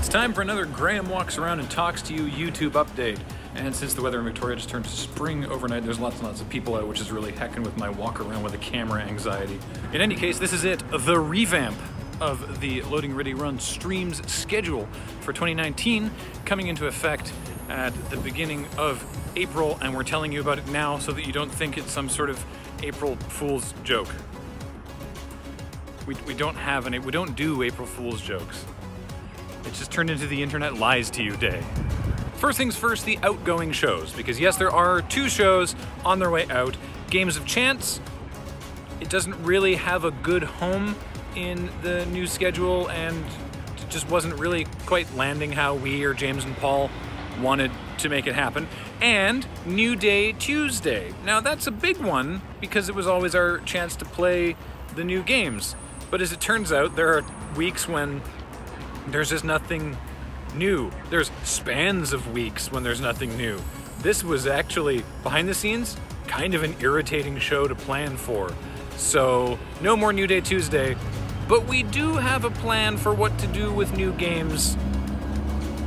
It's time for another Graham Walks Around and Talks to You YouTube update. And since the weather in Victoria just turned to spring overnight, there's lots and lots of people out, which is really heckin' with my walk around with a camera anxiety. In any case, this is it, the revamp of the Loading Ready Run streams schedule for 2019, coming into effect at the beginning of April, and we're telling you about it now so that you don't think it's some sort of April Fool's joke. We don't do April Fool's jokes. It's just turned into the internet lies to you day. First things first, the outgoing shows, because yes, there are 2 shows on their way out. Games of Chance, it doesn't really have a good home in the new schedule, and it just wasn't really quite landing how we or James and Paul wanted to make it happen. And New Day Tuesday. Now that's a big one because it was always our chance to play the new games. But as it turns out, there are weeks when there's just nothing new. There's spans of weeks when there's nothing new. This was actually, behind the scenes, kind of an irritating show to plan for. So, no more New Day Tuesday, but we do have a plan for what to do with new games.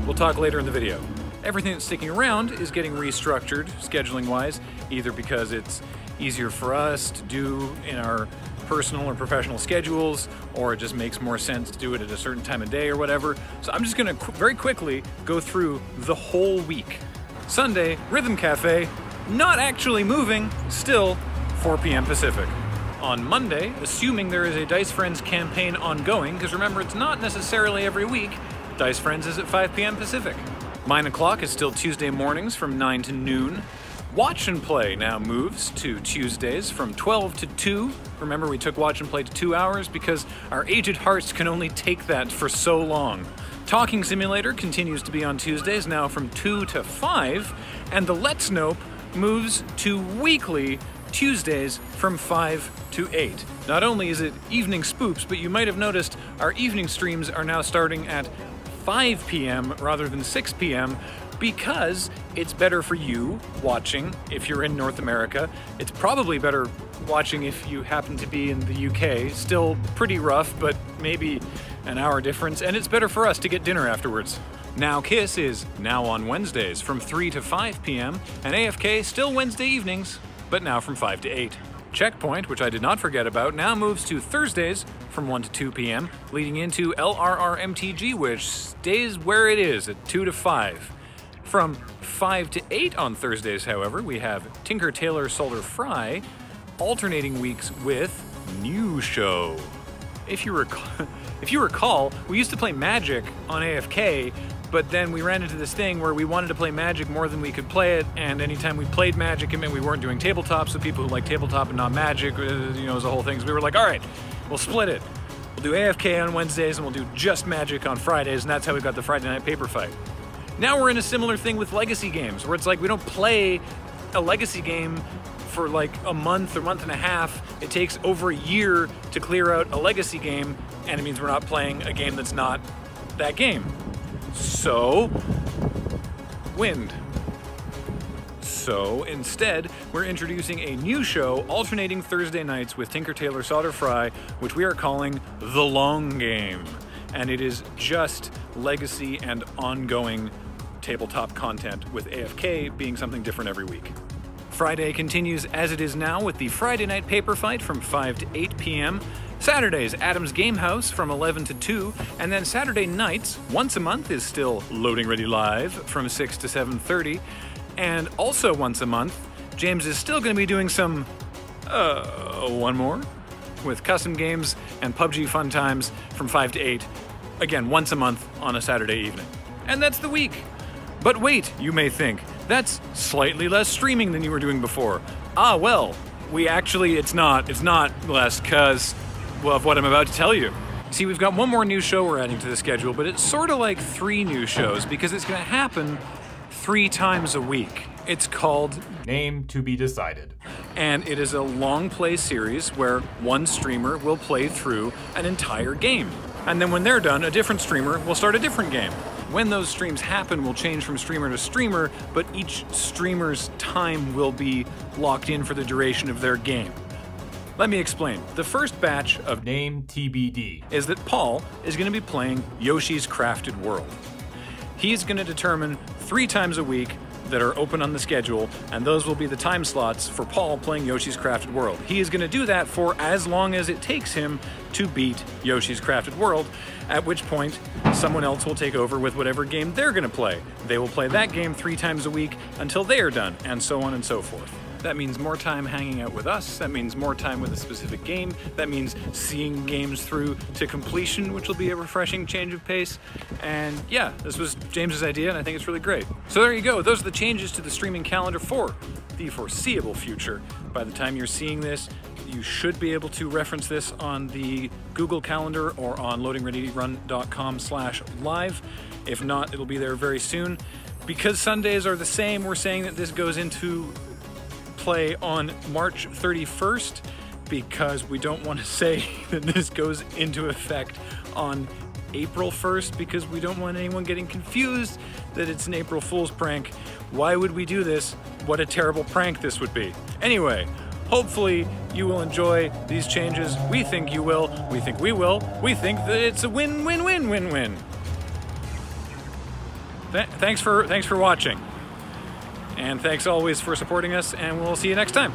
We'll talk later in the video. Everything that's sticking around is getting restructured, scheduling-wise, either because it's easier for us to do in our personal or professional schedules, or it just makes more sense to do it at a certain time of day or whatever. So I'm just gonna very quickly go through the whole week. Sunday, Rhythm Cafe, not actually moving, still 4 p.m. Pacific. On Monday, assuming there is a Dice Friends campaign ongoing, because remember, it's not necessarily every week, Dice Friends is at 5 p.m. Pacific. Mine O'Clock is still Tuesday mornings from 9 to noon. Watch and Play now moves to Tuesdays from 12 to 2. Remember, we took Watch and Play to 2 hours because our aged hearts can only take that for so long. Talking Simulator continues to be on Tuesdays, now from 2 to 5. And the Let's Nope moves to weekly Tuesdays from 5 to 8. Not only is it evening spoops, but you might have noticed our evening streams are now starting at 5 p.m. rather than 6 p.m. because it's better for you watching if you're in North America. It's probably better watching if you happen to be in the UK. Still pretty rough, but maybe an hour difference. And it's better for us to get dinner afterwards. Now Kiss is now on Wednesdays from 3 to 5 p.m. and AFK still Wednesday evenings, but now from 5 to 8. Checkpoint, which I did not forget about, now moves to Thursdays from 1 to 2 p.m., leading into LRRMTG, which stays where it is at 2 to 5. From 5 to 8 on Thursdays, however, we have Tinker Tailor Soldier Fry, alternating weeks with New Show. If you recall, we used to play Magic on AFK, but then we ran into this thing where we wanted to play Magic more than we could play it, and anytime we played Magic, it meant we weren't doing tabletop, so people who like tabletop and not Magic, it was a whole thing. So we were like, all right, we'll split it. We'll do AFK on Wednesdays, and we'll do just Magic on Fridays, and that's how we got the Friday Night Paper Fight. Now we're in a similar thing with legacy games, where it's like we don't play a legacy game for like a month or month and a half. It takes over a year to clear out a legacy game, and it means we're not playing a game that's not that game. So, wind. So instead, we're introducing a new show alternating Thursday nights with Tinker Tailor Soldier Fry, which we are calling The Long Game. And it is just legacy and ongoing tabletop content, with AFK being something different every week. Friday continues as it is now with the Friday Night Paper Fight from 5 to 8 p.m. Saturdays, Adam's Game House from 11 to 2, and then Saturday nights, once a month, is still Loading Ready Live from 6 to 7:30, and also once a month, James is still going to be doing some, one more, with custom games and PUBG fun times from 5 to 8, again, once a month on a Saturday evening. And that's the week. But wait, you may think, that's slightly less streaming than you were doing before. Ah, well, it's not less because, well, of what I'm about to tell you. See, we've got one more new show we're adding to the schedule, but it's sort of like 3 new shows because it's going to happen 3 times a week. It's called Name to be Decided. And it is a long play series where one streamer will play through an entire game. And then when they're done, a different streamer will start a different game. When those streams happen, we'll change from streamer to streamer, but each streamer's time will be locked in for the duration of their game. Let me explain. The first batch of Name TBD. is that Paul is going to be playing Yoshi's Crafted World. He's going to determine 3 times a week that are open on the schedule, and those will be the time slots for Paul playing Yoshi's Crafted World. He is going to do that for as long as it takes him to beat Yoshi's Crafted World, at which point someone else will take over with whatever game they're going to play. They will play that game 3 times a week until they are done, and so on and so forth. That means more time hanging out with us, that means more time with a specific game, that means seeing games through to completion, which will be a refreshing change of pace. And yeah, this was James's idea, and I think it's really great. So there you go, those are the changes to the streaming calendar for the foreseeable future. By the time you're seeing this, you should be able to reference this on the Google Calendar or on loadingreadyrun.com/live. If not, it'll be there very soon. Because Sundays are the same, we're saying that this goes into play on March 31st because we don't want to say that this goes into effect on April 1st because we don't want anyone getting confused that it's an April Fool's prank. Why would we do this? What a terrible prank this would be. Anyway, hopefully you will enjoy these changes. We think you will. We think we will. We think that it's a win-win-win-win-win. Thanks for watching. And thanks always for supporting us, and we'll see you next time.